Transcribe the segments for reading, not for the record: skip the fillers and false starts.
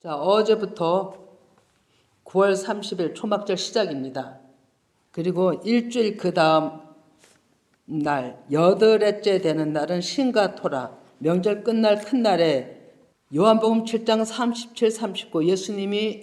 자, 어제부터 9월 30일 초막절 시작입니다. 그리고 일주일 그 다음 날, 여덟째 되는 날은 신가토라, 명절 끝날 큰 날에 요한복음 7장 37, 39 예수님이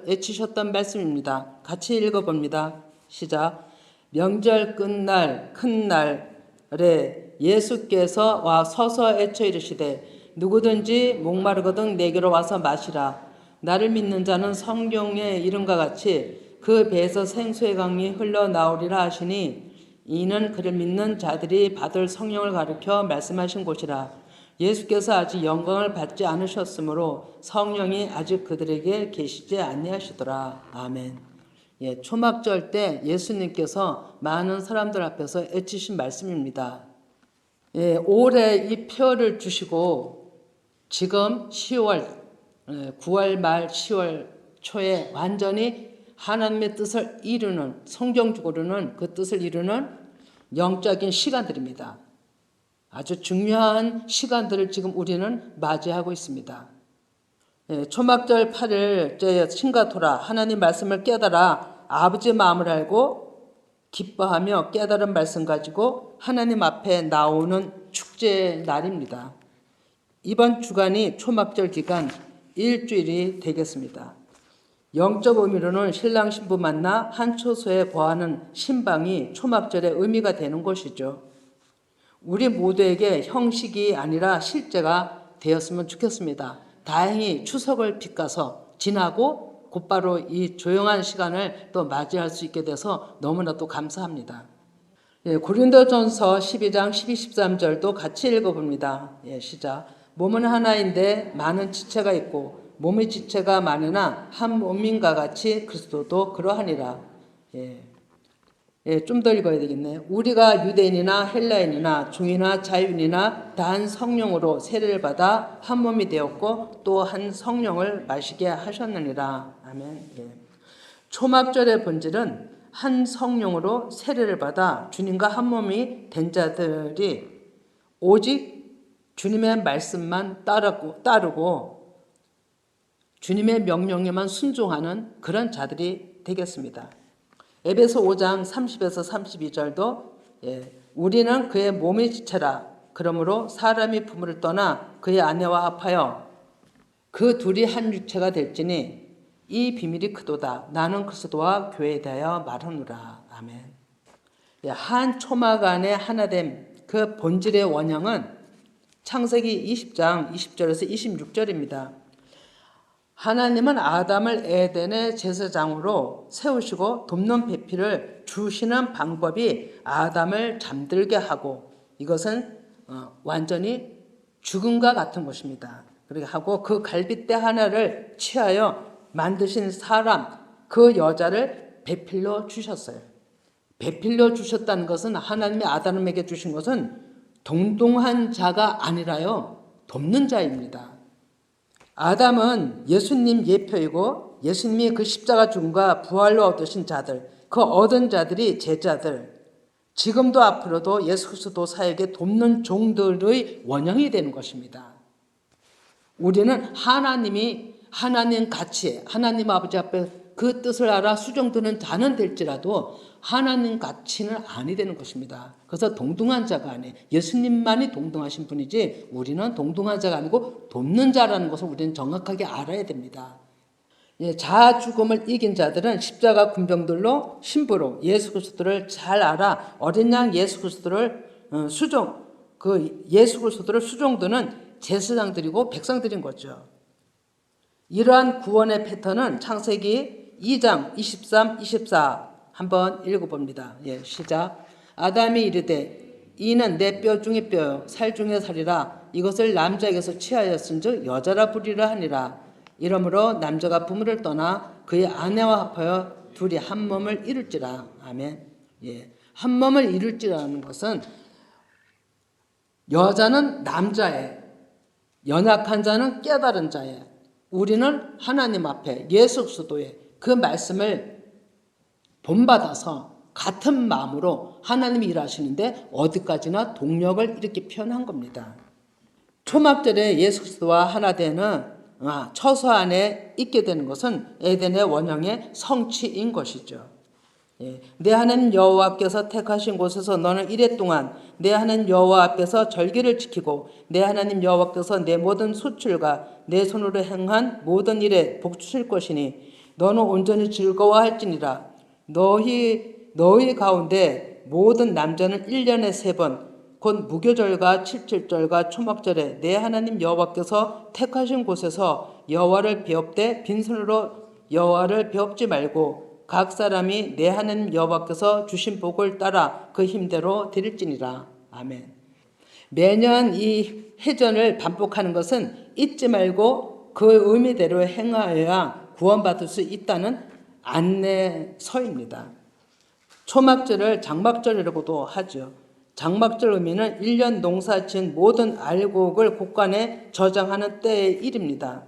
외치셨던 말씀입니다. 같이 읽어봅니다. 시작. 명절 끝날 큰 날에 예수께서 와 서서 외쳐 이르시되 누구든지 목마르거든 내게로 와서 마시라. 나를 믿는 자는 성경의 이름과 같이 그 배에서 생수의 강이 흘러나오리라 하시니 이는 그를 믿는 자들이 받을 성령을 가리켜 말씀하신 곳이라. 예수께서 아직 영광을 받지 않으셨으므로 성령이 아직 그들에게 계시지 아니하시더라. 아멘. 예, 초막절 때 예수님께서 많은 사람들 앞에서 외치신 말씀입니다. 예, 올해 이 표를 주시고 지금 10월, 9월 말 10월 초에 완전히 하나님의 뜻을 이루는, 성경적으로는 그 뜻을 이루는 영적인 시간들입니다. 아주 중요한 시간들을 지금 우리는 맞이하고 있습니다. 초막절 8일 신가토라 하나님 말씀을 깨달아 아버지 마음을 알고 기뻐하며 깨달은 말씀 가지고 하나님 앞에 나오는 축제 날입니다. 이번 주간이 초막절 기간 일주일이 되겠습니다. 영적 의미로는 신랑 신부 만나 한 초소에 거하는 신방이 초막절의 의미가 되는 것이죠. 우리 모두에게 형식이 아니라 실제가 되었으면 좋겠습니다. 다행히 추석을 빗가서 지나고 곧바로 이 조용한 시간을 또 맞이할 수 있게 돼서 너무나도 감사합니다. 고린도전서 12장 12, 13절도 같이 읽어봅니다. 시작. 몸은 하나인데 많은 지체가 있고 몸의 지체가 많으나 한 몸인가 같이 그리스도도 그러하니라. 좀 더 읽어야 되겠네요. 우리가 유대인이나 헬라인이나 종이나 자유인이나 다 한 성령으로 세례를 받아 한 몸이 되었고 또 한 성령을 마시게 하셨느니라. 아멘. 초막절의 본질은 한 성령으로 세례를 받아 주님과 한 몸이 된 자들이 오직 주님의 말씀만 따르고 주님의 명령에만 순종하는 그런 자들이 되겠습니다. 에베소 5장 30에서 32절도 우리는 그의 몸의 지체라. 그러므로 사람이 부모를 떠나 그의 아내와 합하여 그 둘이 한 육체가 될지니 이 비밀이 크도다. 나는 그리스도와 교회에 대하여 말하노라. 아멘. 한 초막 안에 하나됨 그 본질의 원형은 창세기 20장 20절에서 26절입니다. 하나님은 아담을 에덴의 제사장으로 세우시고 돕는 배필을 주시는 방법이 아담을 잠들게 하고 이것은 완전히 죽음과 같은 것입니다. 그렇게 하고 그 갈빗대 하나를 취하여 만드신 사람 그 여자를 배필로 주셨어요. 배필로 주셨다는 것은 하나님이 아담에게 주신 것은 동등한 자가 아니라요 돕는 자입니다. 아담은 예수님 예표이고 예수님이 그 십자가 죽음과 부활로 얻으신 자들, 그 얻은 자들이 제자들, 지금도 앞으로도 예수 그리스도 사역에 돕는 종들의 원형이 되는 것입니다. 우리는 하나님 같이 하나님 아버지 앞에 그 뜻을 알아 수종드는 자는 될지라도 하나님 가치는 아니 되는 것입니다. 그래서 동등한 자가 아니에요. 예수님만이 동등하신 분이지 우리는 동등한 자가 아니고 돕는 자라는 것을 우리는 정확하게 알아야 됩니다. 자아 죽음을 이긴 자들은 십자가 군병들로 신부로 예수 그리스도를 잘 알아 어린 양 예수 그리스도를 예수 그리스도를 수종드는 제사장들이고 백성들인 거죠. 이러한 구원의 패턴은 창세기 2장 23, 24 한번 읽어봅니다. 시작. 아담이 이르되 이는 내 뼈 중의 뼈요 살 중의 살이라 이것을 남자에게서 취하였은즉 여자라 부리라 하니라. 이러므로 남자가 부모를 떠나 그의 아내와 합하여 둘이 한 몸을 이룰지라. 아멘. 한 몸을 이룰지라는 것은 여자는 남자의 연약한 자는 깨달은 자의 우리는 하나님 앞에 예수 그리스도의 그 말씀을 본받아서 같은 마음으로 하나님이 일하시는데 어디까지나 동력을 이렇게 표현한 겁니다. 초막절에 예수 그리스도와 하나 되는 처소 안에 있게 되는 것은 에덴의 원형의 성취인 것이죠. 내 하나님 여호와께서 택하신 곳에서 너는 이래 동안 내 하나님 여호와 앞에서 절기를 지키고 내 하나님 여호와께서 내 모든 수출과 내 손으로 행한 모든 일에 복주실 것이니 너는 온전히 즐거워할지니라. 너희 가운데 모든 남자는 1년에 3번 곧 무교절과 칠칠절과 초막절에 내 하나님 여호와께서 택하신 곳에서 여호와를 배웁되 빈손으로 여호와를 배웁지 말고 각 사람이 내 하나님 여호와께서 주신 복을 따라 그 힘대로 드릴지니라. 아멘. 매년 이 해전을 반복하는 것은 잊지 말고 그 의미대로 행하여야 구원받을 수 있다는 안내서입니다. 초막절을 장막절이라고도 하죠. 장막절 의미는 1년 농사 지은 모든 알곡을 곡간에 저장하는 때의 일입니다.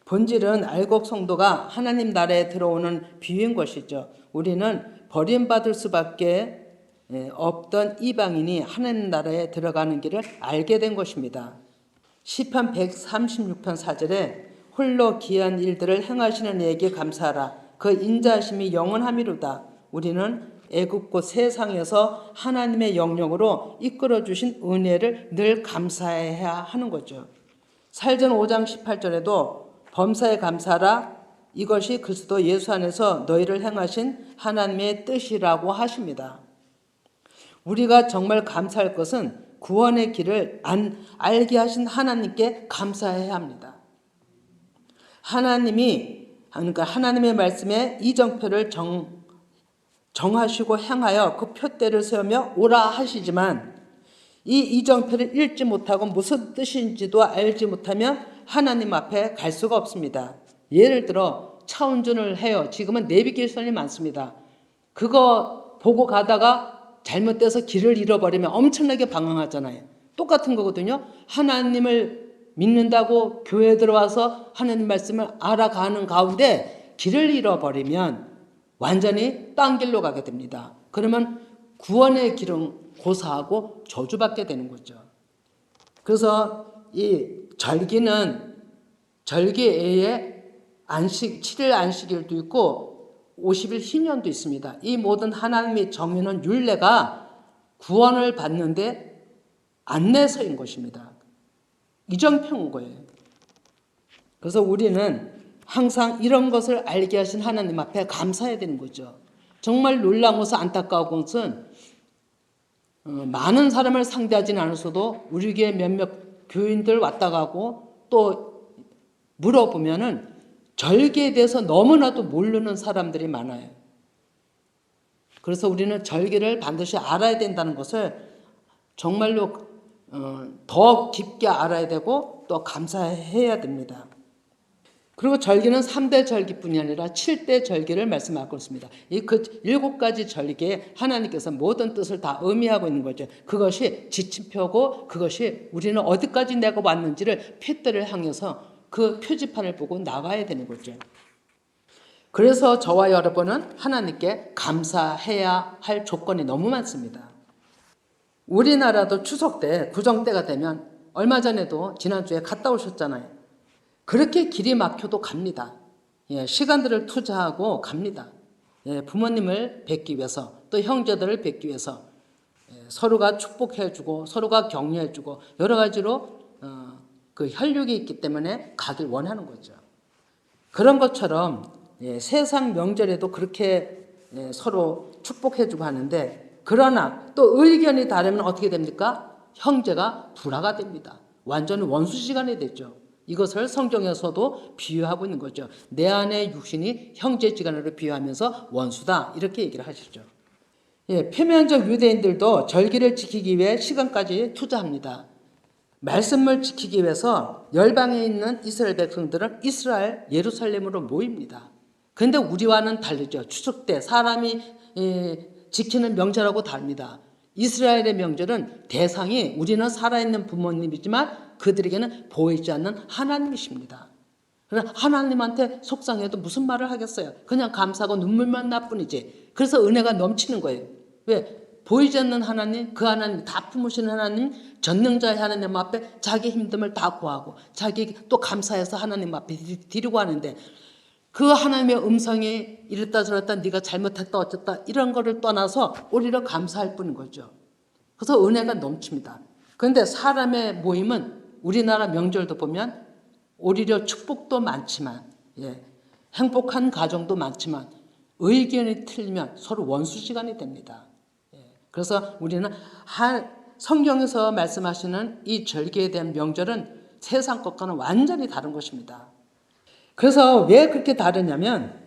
본질은 알곡 성도가 하나님 나라에 들어오는 비유인 것이죠. 우리는 버림받을 수밖에 없던 이방인이 하나님 나라에 들어가는 길을 알게 된 것입니다. 시편 136편 4절에 홀로 기이한 일들을 행하시는 이에게 감사하라. 그 인자하심이 영원함이로다. 우리는 애굽고 세상에서 하나님의 영역으로 이끌어주신 은혜를 늘 감사해야 하는 거죠. 살전 5장 18절에도 범사에 감사하라. 이것이 그리스도 예수 안에서 너희를 행하신 하나님의 뜻이라고 하십니다. 우리가 정말 감사할 것은 구원의 길을 알게 하신 하나님께 감사해야 합니다. 그러니까 하나님의 말씀에 이정표를 정하시고 행하여 그 표대를 세우며 오라 하시지만 이 이정표를 읽지 못하고 무슨 뜻인지도 알지 못하면 하나님 앞에 갈 수가 없습니다. 예를 들어 차 운전을 해요. 지금은 내비게이션이 많습니다. 그거 보고 가다가 잘못돼서 길을 잃어버리면 엄청나게 방황하잖아요. 똑같은 거거든요. 하나님을 믿는다고 교회에 들어와서 하나님 말씀을 알아가는 가운데 길을 잃어버리면 완전히 딴 길로 가게 됩니다. 그러면 구원의 길은 고사하고 저주받게 되는 거죠. 그래서 이 절기는 절기 외에 7일 안식일도 있고 50일 희년도 있습니다. 이 모든 하나님이 정해놓은 율례가 구원을 받는데 안내서인 것입니다. 이정표인 거예요. 그래서 우리는 항상 이런 것을 알게 하신 하나님 앞에 감사해야 되는 거죠. 정말 놀라운 것은 안타까운 것은 많은 사람을 상대하지는 않았어도 우리 교회 몇몇 교인들 왔다 가고 또 물어보면은 절기에 대해서 너무나도 모르는 사람들이 많아요. 그래서 우리는 절기를 반드시 알아야 된다는 것을 정말로 더 깊게 알아야 되고 또 감사해야 됩니다. 그리고 절기는 3대 절기뿐이 아니라 7대 절기를 말씀하고 있습니다. 이 7가지 절기에 하나님께서 모든 뜻을 다 의미하고 있는 거죠. 그것이 지침표고 그것이 우리는 어디까지 내가 왔는지를 표대를 향해서 그 표지판을 보고 나가야 되는 거죠. 그래서 저와 여러분은 하나님께 감사해야 할 조건이 너무 많습니다. 우리나라도 추석 때 구정 때가 되면 얼마 전에도 지난주에 갔다 오셨잖아요. 그렇게 길이 막혀도 갑니다. 시간들을 투자하고 갑니다. 부모님을 뵙기 위해서 또 형제들을 뵙기 위해서 서로가 축복해주고 서로가 격려해주고 여러 가지로 그 혈육이 있기 때문에 가길 원하는 거죠. 그런 것처럼 세상 명절에도 그렇게 서로 축복해주고 하는데 그러나 또 의견이 다르면 어떻게 됩니까? 형제가 불화가 됩니다. 완전 원수지간이 되죠. 이것을 성경에서도 비유하고 있는 거죠. 내 안의 육신이 형제지간으로 비유하면서 원수다 이렇게 얘기를 하시죠. 표면적 유대인들도 절기를 지키기 위해 시간까지 투자합니다. 말씀을 지키기 위해서 열방에 있는 이스라엘 백성들은 이스라엘 예루살렘으로 모입니다. 그런데 우리와는 다르죠. 추석 때 사람이 지키는 명절하고 다릅니다. 이스라엘의 명절은 대상이 우리는 살아있는 부모님이지만 그들에게는 보이지 않는 하나님이십니다. 그러나 하나님한테 속상해도 무슨 말을 하겠어요. 그냥 감사하고 눈물만 날 뿐이지. 그래서 은혜가 넘치는 거예요. 왜? 보이지 않는 하나님, 그 하나님, 다 품으시는 하나님, 전능자의 하나님 앞에 자기 힘듦을 다 구하고 자기 또 감사해서 하나님 앞에 드리고 하는데, 그 하나님의 음성이 이랬다 저랬다 네가 잘못했다 어쨌다 이런 거를 떠나서 오히려 감사할 뿐인 거죠. 그래서 은혜가 넘칩니다. 그런데 사람의 모임은 우리나라 명절도 보면 오히려 축복도 많지만, 행복한 가정도 많지만 의견이 틀리면 서로 원수시간이 됩니다. 그래서 우리는 성경에서 말씀하시는 이 절기에 대한 명절은 세상 것과는 완전히 다른 것입니다. 그래서 왜 그렇게 다르냐면,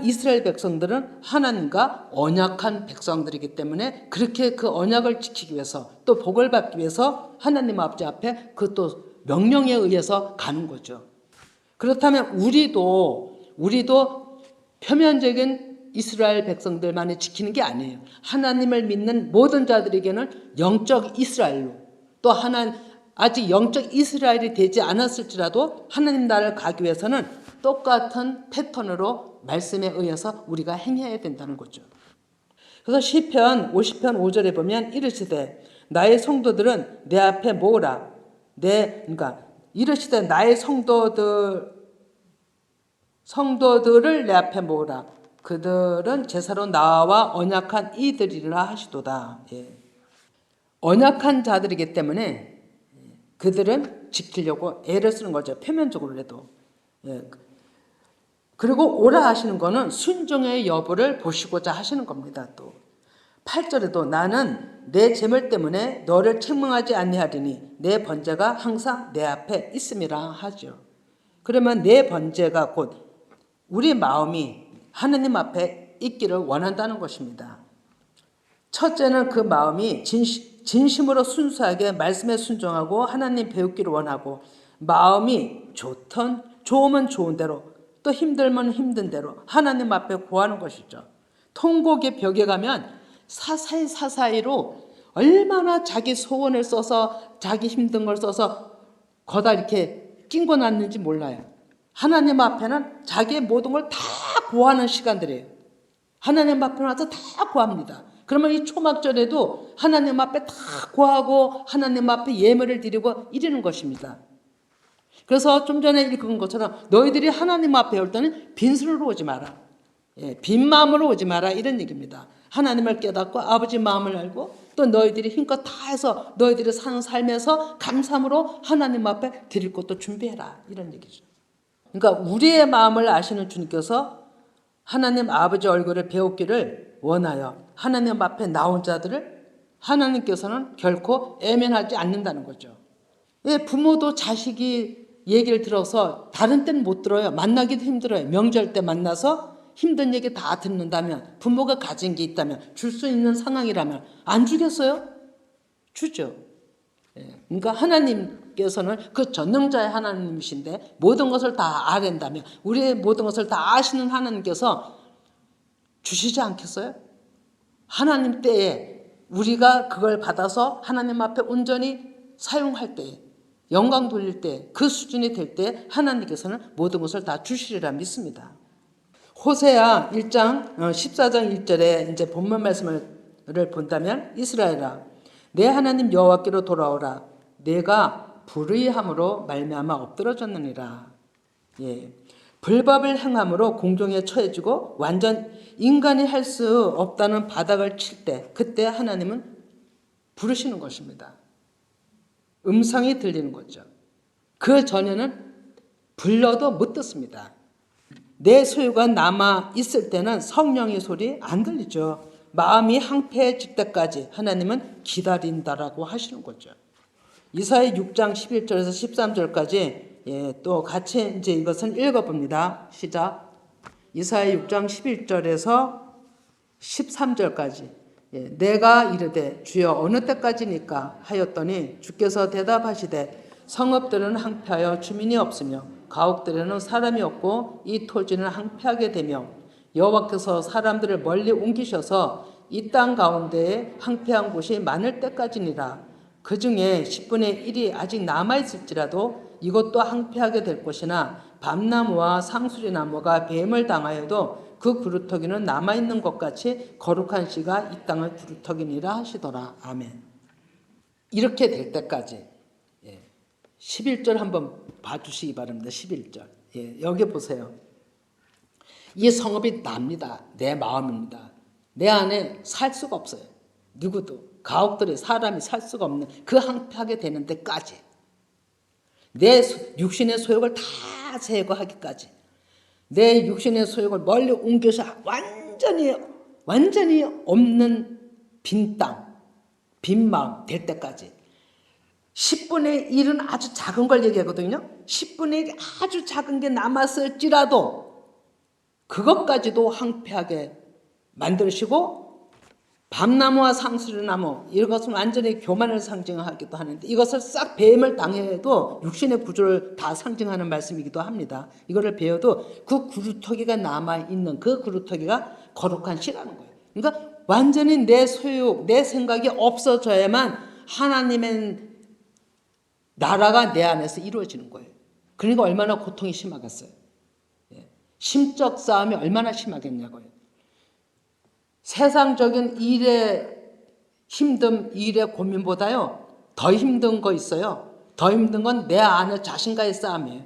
이스라엘 백성들은 하나님과 언약한 백성들이기 때문에 그렇게 그 언약을 지키기 위해서 또 복을 받기 위해서 하나님 아버지 앞에 그 또 명령에 의해서 가는 거죠. 그렇다면 우리도 표면적인 이스라엘 백성들만이 지키는 게 아니에요. 하나님을 믿는 모든 자들에게는 영적 이스라엘로, 또 아직 영적 이스라엘이 되지 않았을지라도 하나님 나라를 가기 위해서는 똑같은 패턴으로 말씀에 의해서 우리가 행해야 된다는 거죠. 그래서 시편 50편 5절에 보면 이르시되 나의 성도들은 내 앞에 모으라. 이르시되 나의 성도들을 내 앞에 모으라. 그들은 제사로 나와 언약한 이들이라 하시도다. 언약한 자들이기 때문에 그들은 지키려고 애를 쓰는 거죠. 표면적으로라도. 그리고 오라 하시는 거는 순종의 여부를 보시고자 하시는 겁니다. 또 8절에도 나는 내 재물 때문에 너를 책망하지 아니하리니 내 번제가 항상 내 앞에 있음이라 하죠. 그러면 내 번제가 곧 우리 마음이 하나님 앞에 있기를 원한다는 것입니다. 첫째는 그 마음이 진심으로 순수하게 말씀에 순종하고 하나님 배우기를 원하고, 마음이 좋으면 좋은 대로 또 힘들면 힘든 대로 하나님 앞에 구하는 것이죠. 통곡의 벽에 가면 사사이로 얼마나 자기 소원을 써서 자기 힘든 걸 써서 거다 이렇게 낀고 났는지 몰라요. 하나님 앞에는 자기의 모든 걸 다 구하는 시간들이에요. 하나님 앞에 와서 다 구합니다. 그러면 이 초막절에도 하나님 앞에 다 구하고 하나님 앞에 예물을 드리고 이러는 것입니다. 그래서 좀 전에 읽은 것처럼 너희들이 하나님 앞에 올 때는 빈손으로 오지 마라. 빈 마음으로 오지 마라 이런 얘기입니다. 하나님을 깨닫고 아버지 마음을 알고 또 너희들이 힘껏 다 해서 너희들이 사는 삶에서 감사함으로 하나님 앞에 드릴 것도 준비해라 이런 얘기죠. 그러니까 우리의 마음을 아시는 주님께서 하나님 아버지 얼굴을 배우기를 원하여 하나님 앞에 나온 자들을 하나님께서는 결코 애면하지 않는다는 거죠. 부모도 자식이 얘기를 들어서 다른 때는 못 들어요. 만나기도 힘들어요. 명절 때 만나서 힘든 얘기 다 듣는다면, 부모가 가진 게 있다면, 줄 수 있는 상황이라면 안 주겠어요? 주죠. 그러니까 하나님께서는 그 전능자의 하나님이신데 모든 것을 다 아랜다면, 우리의 모든 것을 다 아시는 하나님께서 주시지 않겠어요? 하나님 때에 우리가 그걸 받아서 하나님 앞에 온전히 사용할 때에, 영광 돌릴 때, 그 수준이 될 때 하나님께서는 모든 것을 다 주시리라 믿습니다. 호세아 1장 14장 1절에 이제 본문 말씀을 본다면, 이스라엘아 내 하나님 여호와께로 돌아오라. 내가 불의함으로 말미암아 엎드러졌느니라. 불법을 행함으로 공중에 처해지고 완전 인간이 할 수 없다는 바닥을 칠 때, 그때 하나님은 부르시는 것입니다. 음성이 들리는 거죠. 그 전에는 불러도 못 듣습니다. 내 소유가 남아 있을 때는 성령의 소리 안 들리죠. 마음이 항폐해질 때까지 하나님은 기다린다라고 하시는 거죠. 이사야 6장 11절에서 13절까지 또 같이 이제 이것은 읽어봅니다. 시작. 이사야 6장 11절에서 13절까지. 내가 이르되 주여 어느 때까지니까 하였더니 주께서 대답하시되 성읍들은 항폐하여 주민이 없으며 가옥들에는 사람이 없고 이 토지는 항폐하게 되며 여호와께서 사람들을 멀리 옮기셔서 이 땅 가운데에 항폐한 곳이 많을 때까지니라. 그 중에 10분의 1이 아직 남아있을지라도 이것도 항폐하게 될 것이나 밤나무와 상수리나무가 뱀을 당하여도 그 구루터기는 남아있는 것 같이 거룩한 씨가 이 땅의 구루터기니라 하시더라. 아멘. 이렇게 될 때까지 11절 한번 봐주시기 바랍니다. 11절. 여기 보세요. 이 성읍이 납니다. 내 마음입니다. 내 안에 살 수가 없어요. 누구도. 가옥들이 사람이 살 수가 없는 그 항폐하게 되는 데까지. 내 육신의 소욕을 다 제거하기까지. 내 육신의 소욕을 멀리 옮겨서 완전히 없는 빈 땅, 빈 마음 될 때까지. 10분의 1은 아주 작은 걸 얘기하거든요. 10분의 1이 아주 작은 게 남았을지라도 그것까지도 항폐하게 만드시고, 밤나무와 상수리나무, 이것은 완전히 교만을 상징하기도 하는데 이것을 싹 배임을 당해도 육신의 구조를 다 상징하는 말씀이기도 합니다. 이거를 배워도 그 구루터기가 남아있는 그 구루터기가 거룩한 씨라는 거예요. 그러니까 완전히 내 소욕, 내 생각이 없어져야만 하나님의 나라가 내 안에서 이루어지는 거예요. 그러니까 얼마나 고통이 심하겠어요. 심적 싸움이 얼마나 심하겠냐고요. 세상적인 일의 힘듦, 일의 고민보다요 더 힘든 거 있어요. 더 힘든 건 내 안에 자신과의 싸움이에요.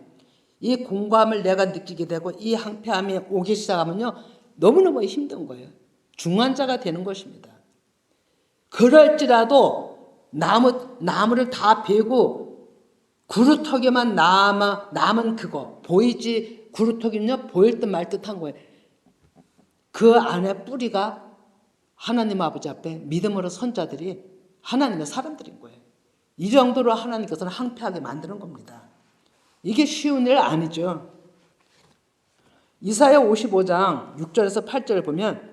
이 공감을 내가 느끼게 되고 이 항폐함이 오기 시작하면요 너무너무 힘든 거예요. 중환자가 되는 것입니다. 그럴지라도 나무를 다 베고 구루터기만 남은 그거 보이지. 구루터기는요 보일 듯 말 듯한 거예요. 그 안에 뿌리가 하나님 아버지 앞에 믿음으로 선 자들이 하나님의 사람들인 거예요. 이 정도로 하나님께서는 항폐하게 만드는 겁니다. 이게 쉬운 일 아니죠. 이사야 55장 6절에서 8절을 보면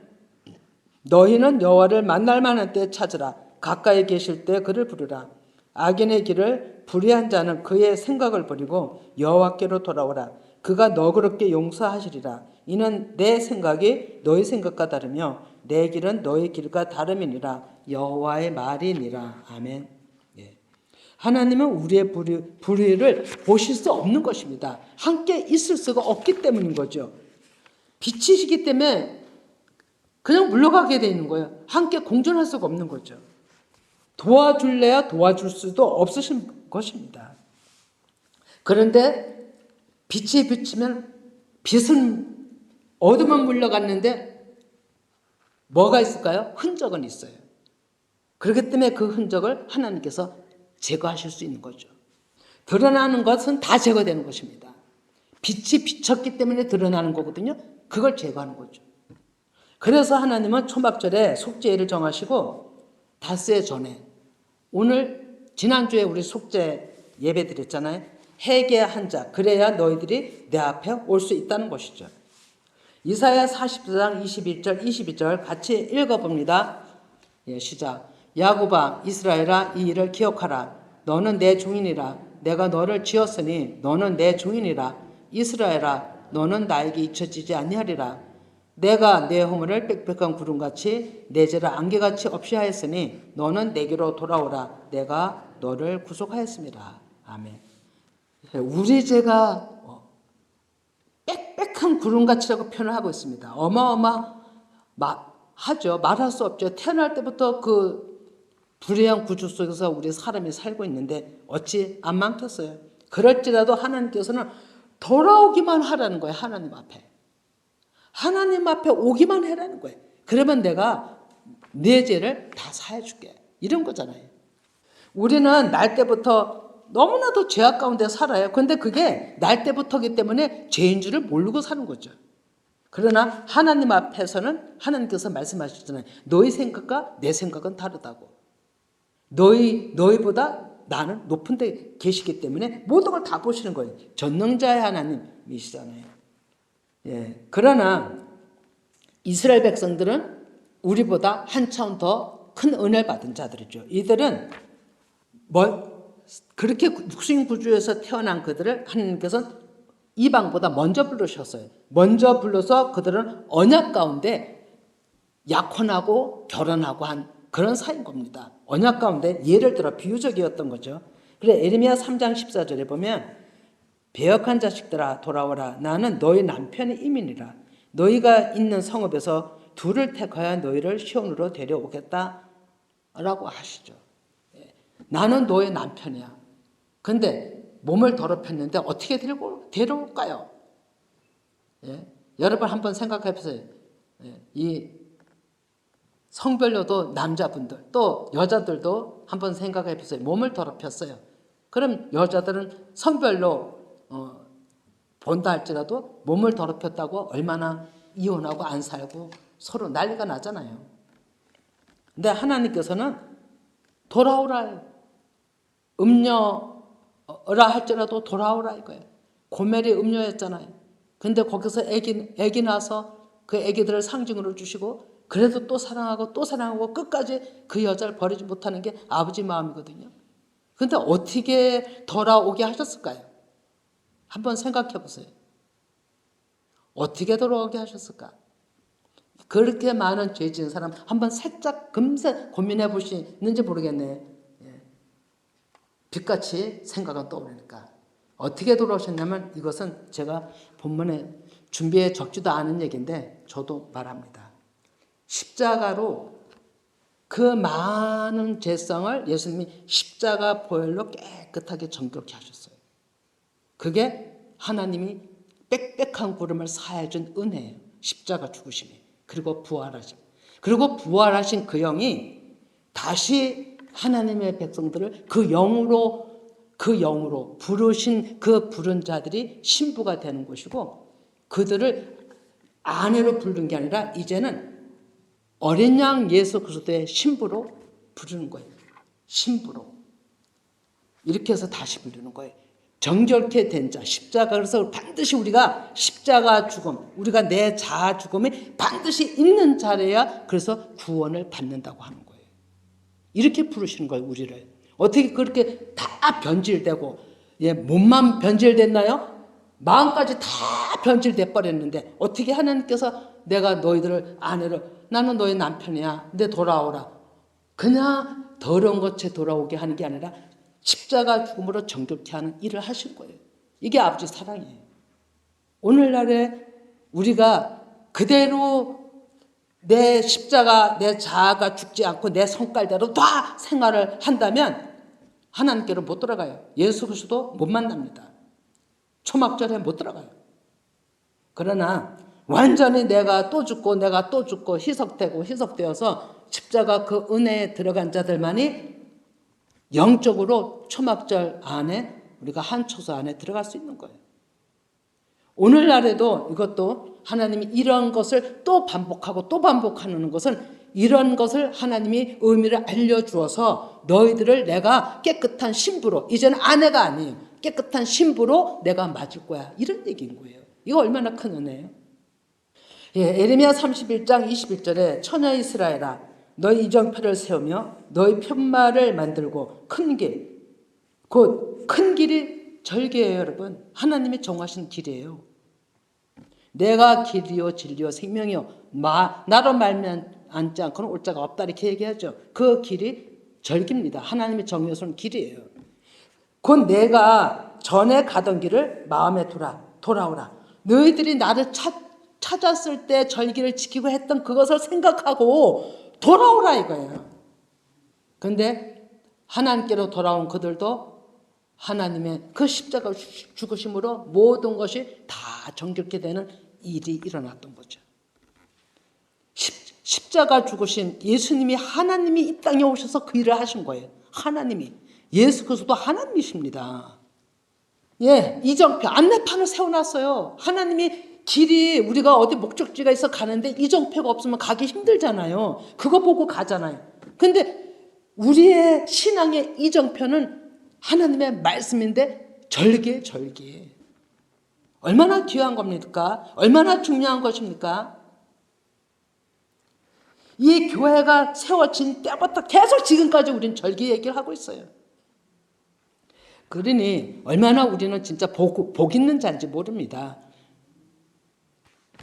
너희는 여호와를 만날 만한 때에 찾으라. 가까이 계실 때 그를 부르라. 악인의 길을 불의한 자는 그의 생각을 버리고 여호와께로 돌아오라. 그가 너그럽게 용서하시리라. 이는 내 생각이 너희 생각과 다르며 내 길은 너희 길과 다름이니라. 여호와의 말이니라. 아멘. 하나님은 우리의 불의를 보실 수 없는 것입니다. 함께 있을 수가 없기 때문인 거죠. 빛이시기 때문에 그냥 물러가게 돼 있는 거예요. 함께 공존할 수가 없는 거죠. 도와줄래야 도와줄 수도 없으신 것입니다. 그런데 빛이 비치면 빛은 어둠은 물러갔는데 뭐가 있을까요? 흔적은 있어요. 그렇기 때문에 그 흔적을 하나님께서 제거하실 수 있는 거죠. 드러나는 것은 다 제거되는 것입니다. 빛이 비쳤기 때문에 드러나는 거거든요. 그걸 제거하는 거죠. 그래서 하나님은 초막절에 속죄일을 정하시고 닷새 전에, 오늘 지난주에 우리 속죄 예배 드렸잖아요. 회개한 자, 그래야 너희들이 내 앞에 올 수 있다는 것이죠. 이사야 44장 21절 22절 같이 읽어봅니다. 시작. 야곱아 이스라엘아 이 일을 기억하라. 너는 내 종이니라. 내가 너를 지었으니 너는 내 종이니라. 이스라엘아 너는 나에게 잊혀지지 아니하리라. 내가 내 허물을 빽빽한 구름같이 내 죄를 안개같이 없이 하였으니 너는 내게로 돌아오라. 내가 너를 구속하였습니다. 아멘. 우리 죄가 빽빽한 구름같이라고 표현을 하고 있습니다. 어마어마하죠. 말할 수 없죠. 태어날 때부터 그 불의한 구조 속에서 우리 사람이 살고 있는데 어찌 안 많겠어요. 그럴지라도 하나님께서는 돌아오기만 하라는 거예요. 하나님 앞에. 하나님 앞에 오기만 해라는 거예요. 그러면 내가 내 죄를 다 사해줄게. 이런 거잖아요. 우리는 날 때부터 너무나도 죄악 가운데 살아요. 그런데 그게 날 때부터기 때문에 죄인 줄을 모르고 사는 거죠. 그러나 하나님 앞에서는 하나님께서 말씀하셨잖아요. 너희 생각과 내 생각은 다르다고. 너희보다 나는 높은 데 계시기 때문에 모든 걸 다 보시는 거예요. 전능자의 하나님이시잖아요. 그러나 이스라엘 백성들은 우리보다 한 차원 더 큰 은혜를 받은 자들이죠. 이들은 그렇게 육신 구조에서 태어난 그들을 하나님께서 이방보다 먼저 부르셨어요. 먼저 불러서 그들은 언약 가운데 약혼하고 결혼하고 한 그런 사이인 겁니다. 언약 가운데 예를 들어 비유적이었던 거죠. 그래 에레미야 3장 14절에 보면 배역한 자식들아 돌아오라. 나는 너희 남편의 이민이라. 너희가 있는 성읍에서 둘을 택하여 너희를 시온으로 데려오겠다라고 하시죠. 나는 너의 남편이야. 근데 몸을 더럽혔는데 어떻게 데려올까요? 여러분 한번 생각해 보세요. 이 성별로도 남자분들 또 여자들도 한번 생각해 보세요. 몸을 더럽혔어요. 그럼 여자들은 성별로 본다 할지라도 몸을 더럽혔다고 얼마나 이혼하고 안 살고 서로 난리가 나잖아요. 근데 하나님께서는 돌아오라, 음녀라 할지라도 돌아오라 이거예요. 고멜이 음녀였잖아요. 근데 거기서 애기 나서 그 애기들을 상징으로 주시고 그래도 또 사랑하고 끝까지 그 여자를 버리지 못하는 게 아버지 마음이거든요. 근데 어떻게 돌아오게 하셨을까요? 한번 생각해 보세요. 어떻게 돌아오게 하셨을까? 그렇게 많은 죄 지은 사람 한번 살짝 금세 고민해 보시는지 모르겠네. 빛같이 생각은 떠오르니까. 어떻게 돌아오셨냐면 이것은 제가 본문에 준비해 적지도 않은 얘기인데 저도 말합니다. 십자가로 그 많은 죄성을 예수님이 십자가 보혈로 깨끗하게 정결케 하셨어요. 그게 하나님이 빽빽한 구름을 사해준 은혜예요. 십자가 죽으심이. 그리고 부활하심. 그리고 부활하신 그 영이 다시 하나님의 백성들을 그 영으로 부르신 그 부른 자들이 신부가 되는 것이고 그들을 아내로 부르는 게 아니라 이제는 어린 양 예수 그리스도의 신부로 부르는 거예요. 신부로. 이렇게 해서 다시 부르는 거예요. 정결케 된 자, 십자가. 그래서 반드시 우리가 십자가 죽음, 우리가 내 자아 죽음이 반드시 있는 자래야 그래서 구원을 받는다고 하는 거예요. 이렇게 부르시는 거예요, 우리를. 어떻게 그렇게 다 변질되고, 몸만 변질됐나요? 마음까지 다 변질돼 버렸는데 어떻게 하나님께서 내가 너희들을 아내로 나는 너의 남편이야. 내 돌아오라. 그냥 더러운 것에 돌아오게 하는 게 아니라 십자가 죽음으로 정결케 하는 일을 하실 거예요. 이게 아버지 사랑이에요. 오늘날에 우리가 그대로 내 십자가, 내 자아가 죽지 않고 내 성깔대로 다 생활을 한다면 하나님께로 못 들어가요. 예수 그리스도 못 만납니다. 초막절에 못 들어가요. 그러나 완전히 내가 또 죽고 희석되어서 십자가 그 은혜에 들어간 자들만이 영적으로 초막절 안에 우리가 한 초소 안에 들어갈 수 있는 거예요. 오늘날에도 이것도 하나님이 이런 것을 또 반복하는 것은 이런 것을 하나님이 의미를 알려주어서 너희들을 내가 깨끗한 신부로 이제는 아내가 아니에요. 깨끗한 신부로 내가 맞을 거야. 이런 얘기인 거예요. 이거 얼마나 큰 은혜예요. 에레미야 31장 21절에 처녀 이스라엘아 너희 이정표를 세우며 너희 편말을 만들고 큰 길, 곧 큰 길이 절개예요. 여러분 하나님이 정하신 길이에요. 내가 길이요 진리요 생명이요 나로 말미암지 않고는 올 자가 없다 이렇게 얘기하죠. 그 길이 절기입니다. 하나님이 정해놓은 길이에요. 곧 내가 전에 가던 길을 마음에 돌아오라. 너희들이 나를 찾았을 때 절기를 지키고 했던 그것을 생각하고 돌아오라 이거예요. 그런데 하나님께로 돌아온 그들도 하나님의 그 십자가 죽으심으로 모든 것이 다 정결케 되는 일이 일어났던 거죠. 십자가 죽으신 예수님이 하나님이 이 땅에 오셔서 그 일을 하신 거예요. 하나님이. 예수 그리스도 하나님이십니다. 이정표 안내판을 세워놨어요. 하나님이 길이 우리가 어디 목적지가 있어 가는데 이정표가 없으면 가기 힘들잖아요. 그거 보고 가잖아요. 근데 우리의 신앙의 이정표는 하나님의 말씀인데 절개. 얼마나 귀한 겁니까? 얼마나 중요한 것입니까? 이 교회가 세워진 때부터 계속 지금까지 우리는 절개 얘기를 하고 있어요. 그러니 얼마나 우리는 진짜 복 있는 자인지 모릅니다.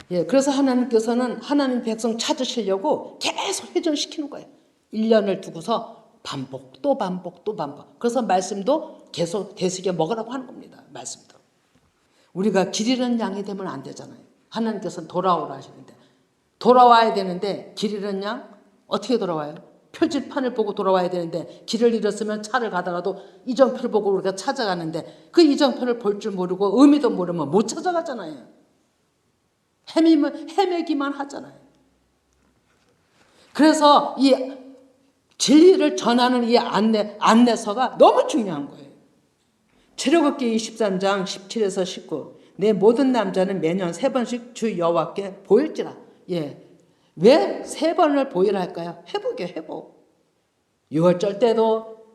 그래서 하나님께서는 하나님 백성 찾으시려고 계속 회전시키는 거예요. 1년을 두고서 반복. 그래서 말씀도 계속 되새겨 먹으라고 하는 겁니다. 말씀도. 우리가 길 잃은 양이 되면 안 되잖아요. 하나님께서는 돌아오라 하시는데, 돌아와야 되는데 길 잃었냐? 어떻게 돌아와요? 표지판을 보고 돌아와야 되는데 길을 잃었으면 차를 가다가도 이정표를 보고 우리가 찾아가는데 그 이정표를 볼 줄 모르고 의미도 모르면 못 찾아가잖아요. 헤매기만 하잖아요. 그래서 이 진리를 전하는 이 안내서가 너무 중요한 거예요. 출애굽기 23장 17에서 19. 내 모든 남자는 매년 3번씩 주 여호와께 보일지라. 예. 왜 3번을 보이라 할까요? 회복이에요, 회복. 유월절 때도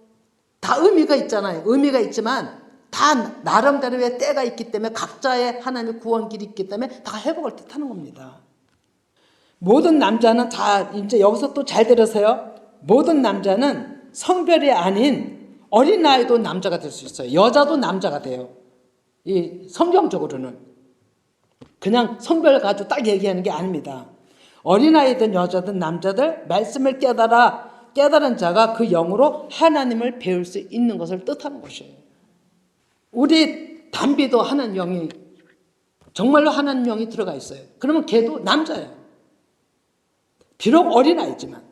다 의미가 있잖아요. 의미가 있지만 다 나름대로의 때가 있기 때문에 각자의 하나님의 구원길이 있기 때문에 다 회복을 뜻하는 겁니다. 모든 남자는 다 이제 여기서 또 잘 들으세요. 모든 남자는 성별이 아닌 어린아이도 남자가 될 수 있어요. 여자도 남자가 돼요. 이 성경적으로는 그냥 성별 가지고 딱 얘기하는 게 아닙니다. 어린아이든 여자든 남자들 말씀을 깨달은 자가 그 영으로 하나님을 배울 수 있는 것을 뜻하는 것이에요. 우리 담비도 하나님 영이 정말로 하나님 영이 들어가 있어요. 그러면 걔도 남자예요. 비록 어린아이지만.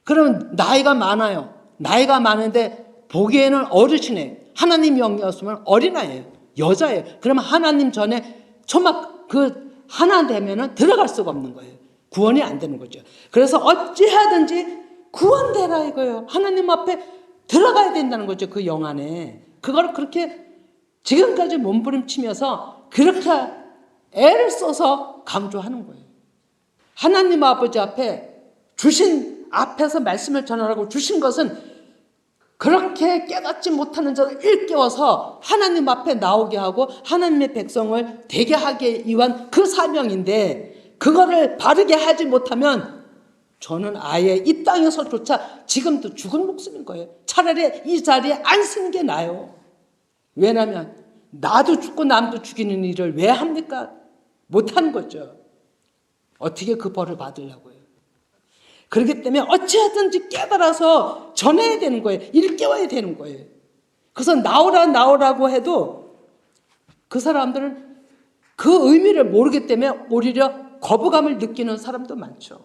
그러면 나이가 많아요. 나이가 많은데 보기에는 어르신이에요. 하나님 영이었으면 어린아이예요. 여자예요. 그러면 하나님 전에 하나 되면은 들어갈 수가 없는 거예요. 구원이 안 되는 거죠. 그래서 어찌하든지 구원되라 이거예요. 하나님 앞에 들어가야 된다는 거죠. 그 영 안에. 그걸 그렇게 지금까지 몸부림치면서 그렇게 애를 써서 강조하는 거예요. 하나님 아버지 앞에 앞에서 말씀을 전하라고 주신 것은 그렇게 깨닫지 못하는 자를 일깨워서 하나님 앞에 나오게 하고 하나님의 백성을 되게 하기 위한 그 사명인데 그거를 바르게 하지 못하면 저는 아예 이 땅에서조차 지금도 죽은 목숨인 거예요. 차라리 이 자리에 안 쓰는 게 나아요. 왜냐하면 나도 죽고 남도 죽이는 일을 왜 합니까? 못하는 거죠. 어떻게 그 벌을 받으려고요. 그렇기 때문에 어찌하든지 깨달아서 전해야 되는 거예요. 일깨워야 되는 거예요. 그래서 나오라고 해도 그 사람들은 그 의미를 모르기 때문에 오히려 거부감을 느끼는 사람도 많죠.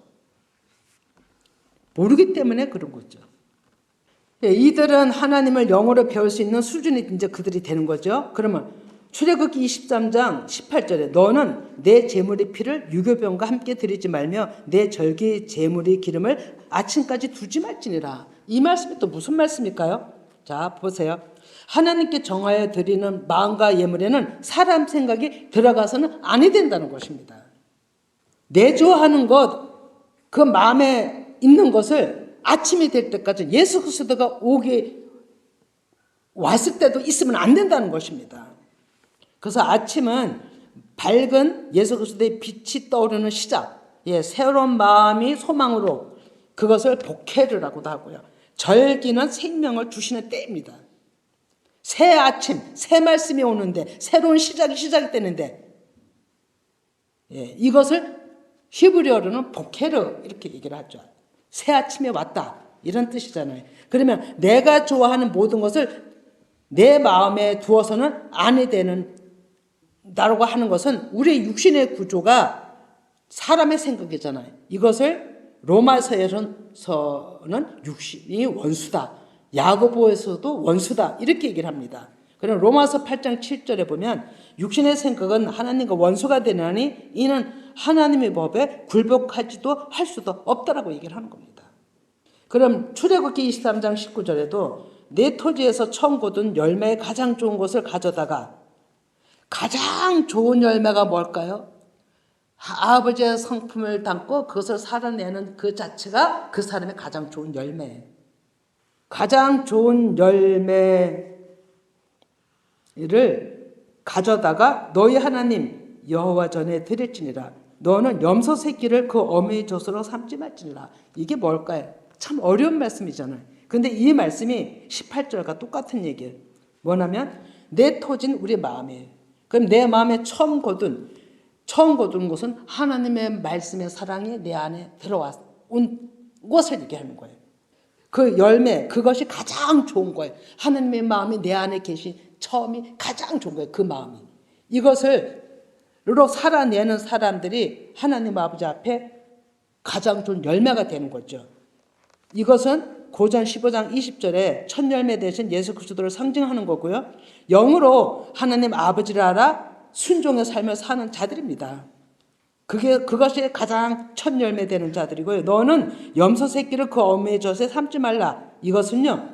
모르기 때문에 그런 거죠. 이들은 하나님을 영어로 배울 수 있는 수준이 이제 그들이 되는 거죠. 그러면 출애굽기 23장 18절에 너는 내 제물의 피를 유교병과 함께 드리지 말며 내 절기 제물의 기름을 아침까지 두지 말지니라. 이 말씀이 또 무슨 말씀일까요? 자 보세요. 하나님께 정하여 드리는 마음과 예물에는 사람 생각이 들어가서는 아니 된다는 것입니다. 내조하는 것, 그 마음에 있는 것을 아침이 될 때까지 예수 그리스도가 왔을 때도 있으면 안 된다는 것입니다. 그래서 아침은 밝은 예수 그리스도의 빛이 떠오르는 시작, 새로운 마음이 소망으로 그것을 복회르라고도 하고요. 절기는 생명을 주시는 때입니다. 새 아침, 새 말씀이 오는데 새로운 시작이 되는데 이것을 히브리어로는 복회르 이렇게 얘기를 하죠. 새 아침에 왔다 이런 뜻이잖아요. 그러면 내가 좋아하는 모든 것을 내 마음에 두어서는 아니 되는 나라고 하는 것은 우리의 육신의 구조가 사람의 생각이잖아요. 이것을 로마서에서는 육신이 원수다. 야고보에서도 원수다. 이렇게 얘기를 합니다. 그럼 로마서 8장 7절에 보면 육신의 생각은 하나님과 원수가 되나니 이는 하나님의 법에 굴복하지도 할 수도 없다라고 얘기를 하는 겁니다. 그럼 출애굽기 23장 19절에도 내 토지에서 처음 거둔 열매의 가장 좋은 것을 가져다가 가장 좋은 열매가 뭘까요? 아버지의 성품을 담고 그것을 살아내는 그 자체가 그 사람의 가장 좋은 열매. 가장 좋은 열매를 가져다가 너희 하나님 여호와 전에 드릴지니라. 너는 염소 새끼를 그 어미의 젖으로 삼지 말지니라. 이게 뭘까요? 참 어려운 말씀이잖아요. 근데 이 말씀이 18절과 똑같은 얘기예요. 뭐냐면 내 토지는 우리 마음이에요. 그럼 내 마음에 처음 거둔 것은 하나님의 말씀의 사랑이 내 안에 들어온 것을 얘기하는 거예요. 그 열매, 그것이 가장 좋은 거예요. 하나님의 마음이 내 안에 계신 처음이 가장 좋은 거예요. 그 마음이. 이것을 살아내는 사람들이 하나님 아버지 앞에 가장 좋은 열매가 되는 거죠. 이것은 고전 15장 20절에 첫 열매 대신 예수 그리스도를 상징하는 거고요. 영으로 하나님 아버지를 알아 순종의 삶을 사는 자들입니다. 그것이 가장 첫 열매 되는 자들이고요. 너는 염소 새끼를 그 어미의 젖에 삼지 말라. 이것은요,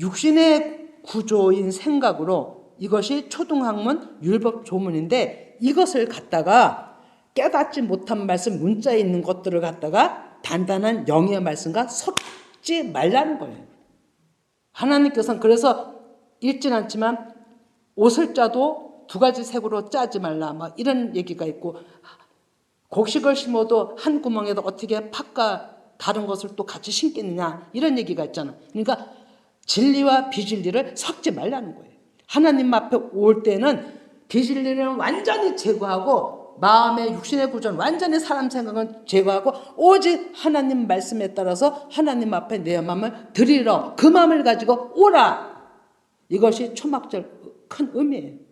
육신의 구조인 생각으로 이것이 초등학문 율법 조문인데 이것을 갖다가 깨닫지 못한 말씀 문자에 있는 것들을 갖다가 단단한 영의 말씀과 섞지 말라는 거예요. 하나님께서는 그래서 읽진 않지만 옷을 짜도 두 가지 색으로 짜지 말라 막 이런 얘기가 있고, 곡식을 심어도 한 구멍에도 어떻게 팥과 다른 것을 또 같이 심겠느냐 이런 얘기가 있잖아. 그러니까 진리와 비진리를 섞지 말라는 거예요. 하나님 앞에 올 때는 비진리를 완전히 제거하고 마음의 육신의 구조는 완전히 사람 생각은 제거하고 오직 하나님 말씀에 따라서 하나님 앞에 내 마음을 드리러 그 마음을 가지고 오라. 이것이 초막절 큰 의미예요.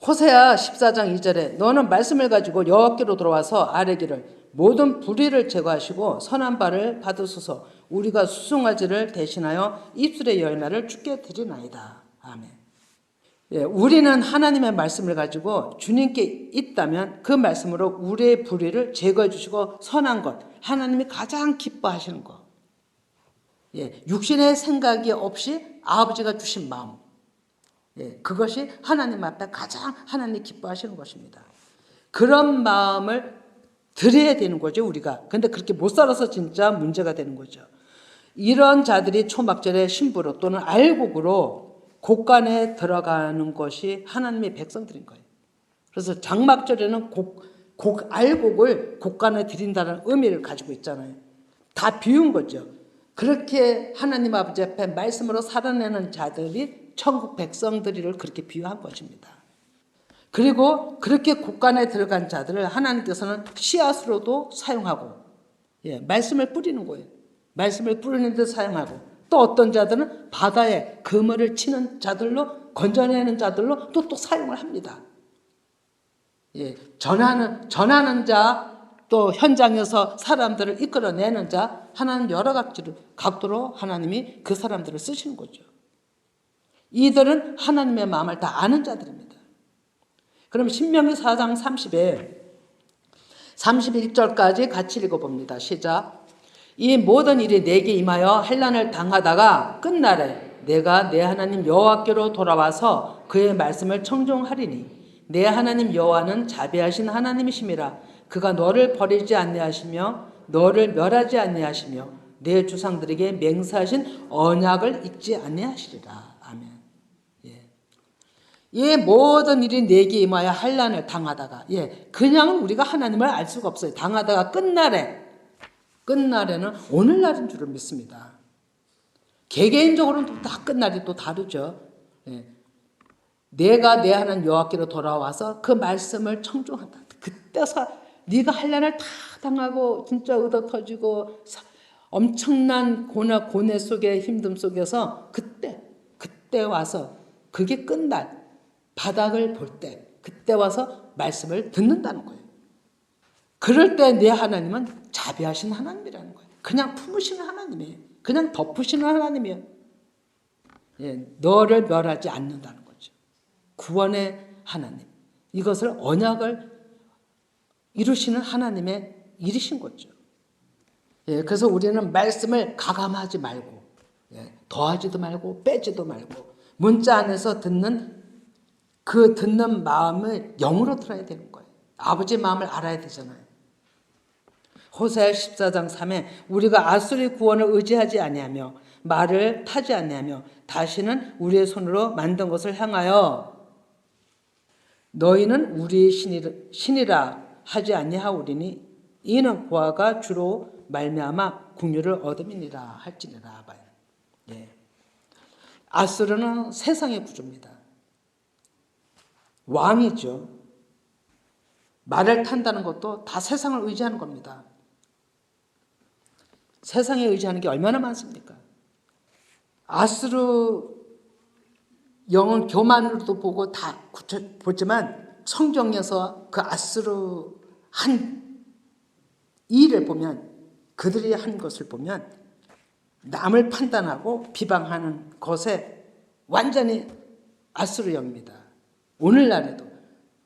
호세아 14장 2절에 너는 말씀을 가지고 여호와께로 돌아와서 아뢰기를 모든 불의를 제거하시고 선한 바를 받으소서. 우리가 수송아지를 대신하여 입술의 열매를 주께 드리나이다. 아멘. 예, 우리는 하나님의 말씀을 가지고 주님께 있다면 그 말씀으로 우리의 불의를 제거해 주시고 선한 것, 하나님이 가장 기뻐하시는 것, 예, 육신의 생각이 없이 아버지가 주신 마음, 예, 그것이 하나님 앞에 가장 하나님이 기뻐하시는 것입니다. 그런 마음을 드려야 되는 거죠, 우리가. 근데 그렇게 못 살아서 진짜 문제가 되는 거죠. 이런 자들이 초막절에 신부로 또는 알곡으로 곡간에 들어가는 것이 하나님의 백성들인 거예요. 그래서 장막절에는 알곡을 곡간에 드린다는 의미를 가지고 있잖아요. 다 비운 거죠. 그렇게 하나님 아버지 앞에 말씀으로 살아내는 자들이 천국 백성들을 그렇게 비유한 것입니다. 그리고 그렇게 곡간에 들어간 자들을 하나님께서는 씨앗으로도 사용하고, 예, 말씀을 뿌리는 거예요. 말씀을 뿌리는 데 사용하고, 또 어떤 자들은 바다에 그물을 치는 자들로, 건져내는 자들로 또 사용을 합니다. 예, 전하는 자, 또 현장에서 사람들을 이끌어내는 자, 하나님 여러 각도로 하나님이 그 사람들을 쓰시는 거죠. 이들은 하나님의 마음을 다 아는 자들입니다. 그럼 신명기 4장 30에 31절까지 같이 읽어봅니다. 시작. 이 모든 일이 내게 임하여 환난을 당하다가 끝날에 내가 내 하나님 여호와께로 돌아와서 그의 말씀을 청종하리니 내 하나님 여호와는 자비하신 하나님이심이라. 그가 너를 버리지 아니하시며 너를 멸하지 아니하시며 내 주상들에게 맹세하신 언약을 잊지 아니하시리라. 아멘. 예. 이 모든 일이 내게 임하여 환난을 당하다가, 예, 그냥 우리가 하나님을 알 수가 없어요. 당하다가 끝날에는 오늘날인 줄을 믿습니다. 개개인적으로는 또 다 끝날이 또 다르죠. 예. 내가 내 하나님 여호와께로 돌아와서 그 말씀을 청종한다. 그때서 네가 환난을 다 당하고 진짜 의도 터지고 엄청난 고뇌 속에 힘듦 속에서 그때 와서 그게 끝날 바닥을 볼 때 그때 와서 말씀을 듣는다는 거예요. 그럴 때 내 하나님은 자비하신 하나님이라는 거예요. 그냥 품으시는 하나님이에요. 그냥 덮으시는 하나님이에요. 예, 너를 멸하지 않는다는 거죠. 구원의 하나님. 이것을 언약을 이루시는 하나님의 일이신 거죠. 예, 그래서 우리는 말씀을 가감하지 말고, 예, 더하지도 말고 빼지도 말고 문자 안에서 듣는 마음을 영으로 들어야 되는 거예요. 아버지의 마음을 알아야 되잖아요. 호세아 14장 3에 우리가 아수리 구원을 의지하지 아니하며 말을 타지 아니하며 다시는 우리의 손으로 만든 것을 향하여 너희는 우리의 신이라 하지 아니하오리니 이는 고아가 주로 말미암아 국류를 얻음이니라 할지니라 봐요. 예. 아수르는 세상의 구조입니다. 왕이죠. 말을 탄다는 것도 다 세상을 의지하는 겁니다. 세상에 의지하는 게 얼마나 많습니까? 아수르 영은 교만으로도 보고 다 보지만 성경에서 그 아수르 한 일을 보면, 그들이 한 것을 보면 남을 판단하고 비방하는 것에 완전히 아수르형입니다. 오늘날에도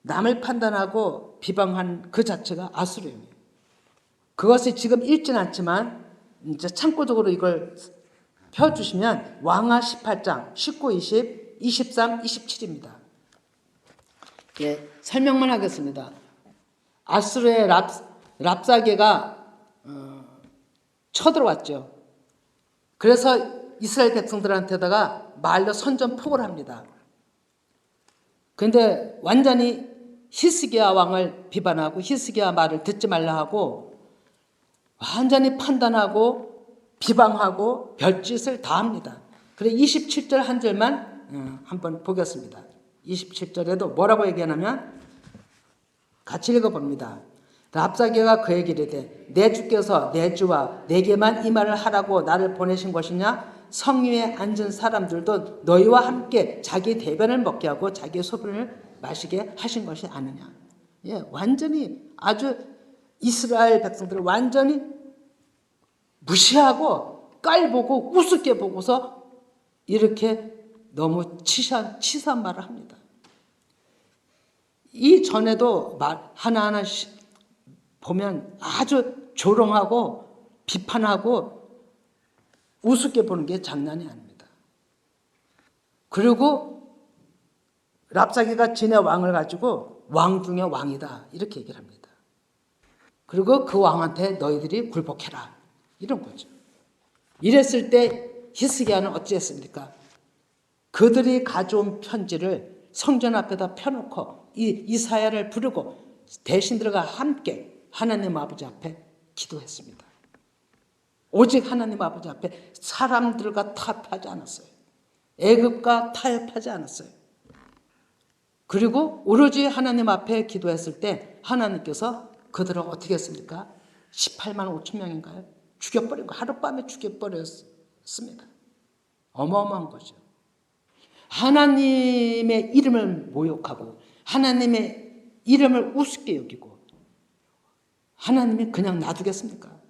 남을 판단하고 비방한 그 자체가 아수르형이에요. 그것이 지금 읽진 않지만 이제 참고적으로 이걸 펴주시면 왕하 18장 19, 20, 23, 27입니다. 예, 설명만 하겠습니다. 아수르의 랍사게가 쳐들어왔죠. 그래서 이스라엘 백성들한테다가 말로 선전포고를 합니다. 그런데 완전히 히스기야 왕을 비판하고 히스기야 말을 듣지 말라 하고 완전히 판단하고 비방하고 별짓을 다 합니다. 그래서 27절 한 절만 한번 보겠습니다. 27절에도 뭐라고 얘기하냐면 같이 읽어봅니다. 랍사게가 그에게 이르되 내 주께서 내 주와 내게만 이 말을 하라고 나를 보내신 것이냐? 성 위에 앉은 사람들도 너희와 함께 자기 대변을 먹게 하고 자기 소변을 마시게 하신 것이 아니냐. 예, 완전히 아주 이스라엘 백성들을 완전히 무시하고 깔보고 우습게 보고서 이렇게 너무 치사한 말을 합니다. 이 전에도 말 하나하나 보면 아주 조롱하고 비판하고 우습게 보는 게 장난이 아닙니다. 그리고 랍사게가 진의 왕을 가지고 왕 중의 왕이다 이렇게 얘기를 합니다. 그리고 그 왕한테 너희들이 굴복해라 이런 거죠. 이랬을 때 히스기야는 어찌했습니까? 그들이 가져온 편지를 성전 앞에다 펴놓고 이사야를 부르고 대신들과 함께 하나님 아버지 앞에 기도했습니다. 오직 하나님 아버지 앞에 사람들과 타협하지 않았어요. 애굽과 타협하지 않았어요. 그리고 오로지 하나님 앞에 기도했을 때 하나님께서 그들을 어떻게 했습니까? 18만 5천 명인가요? 죽여버린 거, 하룻밤에 죽여버렸습니다. 어마어마한 거죠. 하나님의 이름을 모욕하고 하나님의 이름을 우습게 여기고 하나님이 그냥 놔두겠습니까?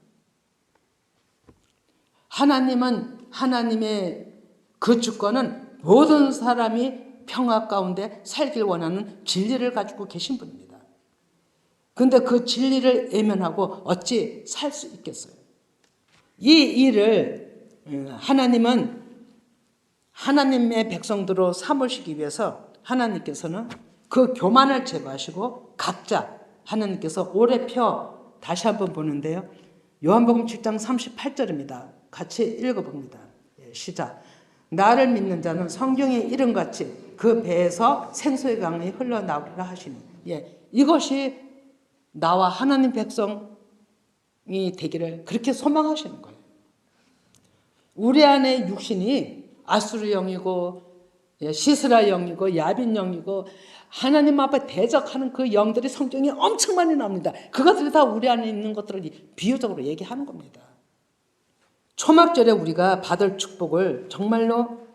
하나님은 하나님의 그 주권은 모든 사람이 평화 가운데 살길 원하는 진리를 가지고 계신 분입니다. 그런데 그 진리를 외면하고 어찌 살 수 있겠어요? 이 일을 하나님은 하나님의 백성들로 삼으시기 위해서 하나님께서는 그 교만을 제거하시고 각자 하나님께서 오래 펴 다시 한번 보는데요. 요한복음 7장 38절입니다. 같이 읽어봅니다. 시작. 나를 믿는 자는 성경의 이름같이 그 배에서 생수의 강이 흘러나오리라 하시니. 이것이 나와 하나님 백성이 되기를 그렇게 소망하시는 거예요. 우리 안에 육신이 아수르 영이고 시스라 영이고 야빈 영이고 하나님 앞에 대적하는 그 영들이 성경에 엄청 많이 나옵니다. 그것들이 다 우리 안에 있는 것들을 비유적으로 얘기하는 겁니다. 초막절에 우리가 받을 축복을 정말로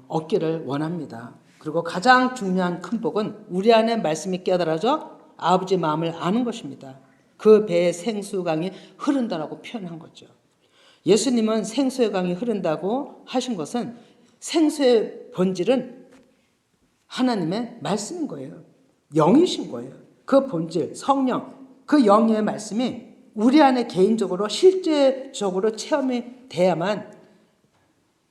얻기를 원합니다. 그리고 가장 중요한 큰 복은 우리 안에 말씀이 깨달아져 아버지 마음을 아는 것입니다. 그 배에 생수의 강이 흐른다라고 표현한 거죠. 예수님은 생수의 강이 흐른다고 하신 것은 생수의 본질은 하나님의 말씀인 거예요. 영이신 거예요. 그 본질, 성령, 그 영의 말씀이 우리 안에 개인적으로 실제적으로 체험이 돼야만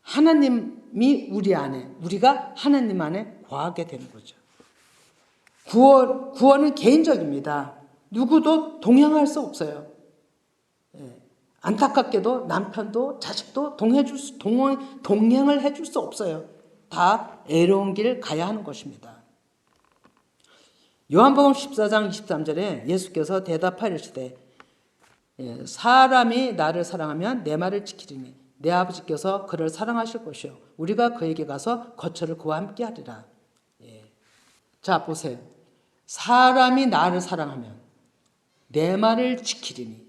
하나님이 우리 안에, 우리가 하나님 안에 거하게 되는 거죠. 구원은 개인적입니다. 누구도 동행할 수 없어요. 안타깝게도 남편도 자식도 동행을 해줄 수 없어요. 다 애로운 길 가야 하는 것입니다. 요한복음 14장 23절에 예수께서 대답하시되 사람이 나를 사랑하면 내 말을 지키리니 내 아버지께서 그를 사랑하실 것이요 우리가 그에게 가서 거처를 그와 함께 하리라. 자 보세요. 사람이 나를 사랑하면 내 말을 지키리니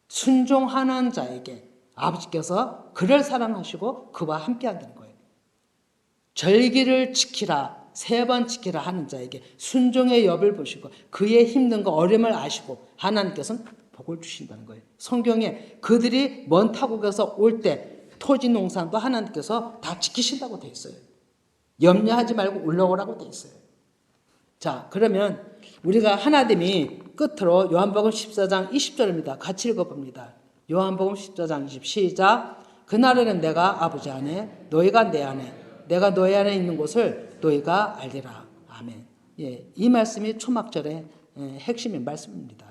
순종하는 자에게 아버지께서 그를 사랑하시고 그와 함께 한다는 거예요. 절기를 지키라 3번 지키라 하는 자에게 순종의 여를 보시고 그의 힘든 거 어려움을 아시고 하나님께서는 복을 주신다는 거예요. 성경에 그들이 먼 타국에서 올 때 토지 농산도 하나님께서 다 지키신다고 돼 있어요. 염려하지 말고 올라오라고 돼 있어요. 자, 그러면 우리가 하나님이 끝으로 요한복음 14장 20절입니다. 같이 읽어봅니다. 요한복음 14장 20 시작. 그날에는 내가 아버지 안에 너희가 내 안에 내가 너희 안에 있는 곳을 너희가 알리라. 아멘. 예, 이 말씀이 초막절의 핵심인 말씀입니다.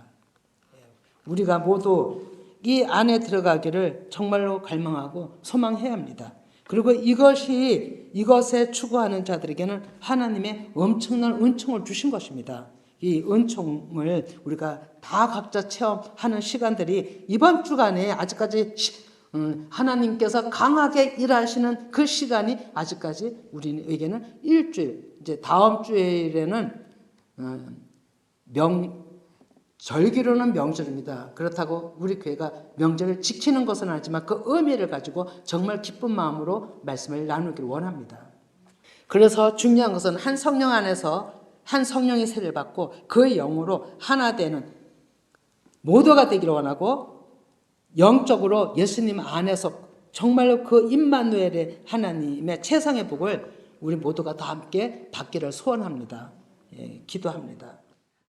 우리가 모두 이 안에 들어가기를 정말로 갈망하고 소망해야 합니다. 그리고 이것에 추구하는 자들에게는 하나님의 엄청난 은총을 주신 것입니다. 이 은총을 우리가 다 각자 체험하는 시간들이 이번 주간에 아직까지 하나님께서 강하게 일하시는 그 시간이 아직까지 우리에게는 일주일, 이제 다음 주일에는 절기로는 명절입니다. 그렇다고 우리 교회가 명절을 지키는 것은 아니지만 그 의미를 가지고 정말 기쁜 마음으로 말씀을 나누기를 원합니다. 그래서 중요한 것은 한 성령 안에서 한 성령의 세를 받고 그 영으로 하나 되는 모두가 되기를 원하고 영적으로 예수님 안에서 정말로 그 임마누엘의 하나님의 최상의 복을 우리 모두가 다 함께 받기를 소원합니다. 예, 기도합니다.